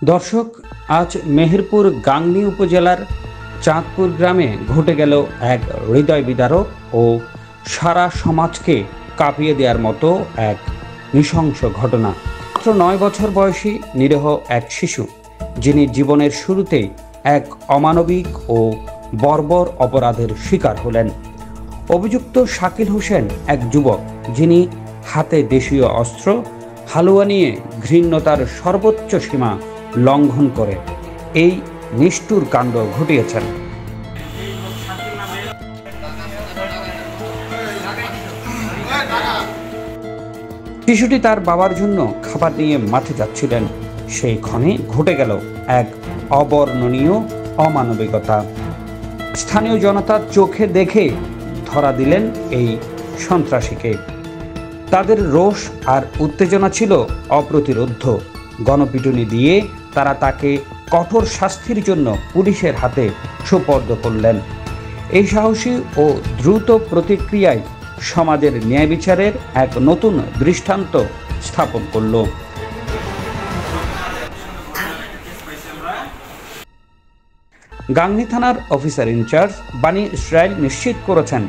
দর্শক, আজ মেহেরপুর গাংনী উপজেলার চাঁদপুর গ্রামে ঘটে গেল এক হৃদয় বিদারক ও সারা সমাজকে কাঁপিয়ে দেওয়ার মতো এক নৃশংস ঘটনা। মাত্র ৯ বছর বয়সী নিরীহ এক শিশু, যিনি জীবনের শুরুতেই এক অমানবিক ও বর্বর অপরাধের শিকার হলেন। অভিযুক্ত শাকিল হোসেন এক যুবক, যিনি হাতে দেশীয় অস্ত্র হালুয়া নিয়ে ঘৃণ্যতার সর্বোচ্চ সীমা লঙ্ঘন করে এই নিষ্ঠুর কাণ্ড ঘটিয়েছেন। শিশুটি তার বাবার জন্য খাবার নিয়ে মাঠে যাচ্ছিলেন। সেই ক্ষণে ঘটে গেল এক অবর্ণনীয় অমানবিকতা। স্থানীয় জনতার চোখে দেখে ধরা দিলেন এই সন্ত্রাসীকে। তাদের রোষ আর উত্তেজনা ছিল অপ্রতিরোধ্য। গণপিটুনি দিয়ে তারা তাকে কঠোর শাস্তির জন্য পুলিশের হাতে সোপর্দ করলেন। এই সাহসী ও দ্রুত প্রতিক্রিয়ায় সমাজের ন্যায় বিচারের এক নতুন দৃষ্টান্ত স্থাপন করল। গাংনী থানার অফিসার ইনচার্জ বানী ইসরায়েল নিশ্চিত করেছেন,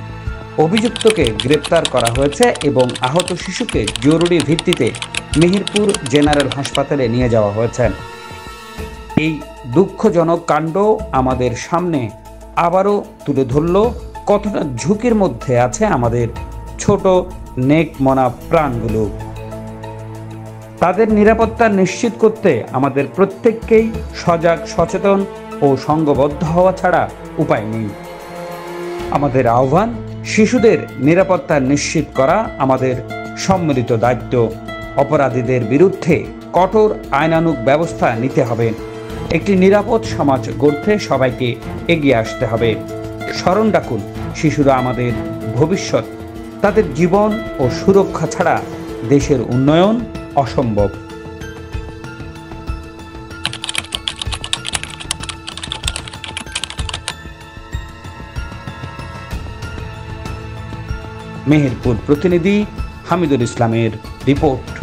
অভিযুক্তকে গ্রেপ্তার করা হয়েছে এবং আহত শিশুকে জরুরি ভিত্তিতে মেহেরপুর জেনারেল হাসপাতালে নিয়ে যাওয়া হয়েছে। এই দুঃখজনক কাণ্ড আমাদের সামনে আবারও তুলে ধরল কতটা ঝুঁকির মধ্যে আছে আমাদের ছোট নেকমনা প্রাণগুলো। তাদের নিরাপত্তা নিশ্চিত করতে আমাদের প্রত্যেককেই সজাগ, সচেতন ও সংঘবদ্ধ হওয়া ছাড়া উপায় নেই। আমাদের আহ্বান, শিশুদের নিরাপত্তা নিশ্চিত করা আমাদের সম্মিলিত দায়িত্ব। অপরাধীদের বিরুদ্ধে কঠোর আইনানুগ ব্যবস্থা নিতে হবে। একটি নিরাপদ সমাজ গড়তে সবাইকে এগিয়ে আসতে হবে। স্মরণ রাখুন, শিশুরা আমাদের ভবিষ্যৎ। তাদের জীবন ও সুরক্ষা ছাড়া দেশের উন্নয়ন অসম্ভব। মেহেরপুর প্রতিনিধি হামিদুল ইসলামের রিপোর্ট।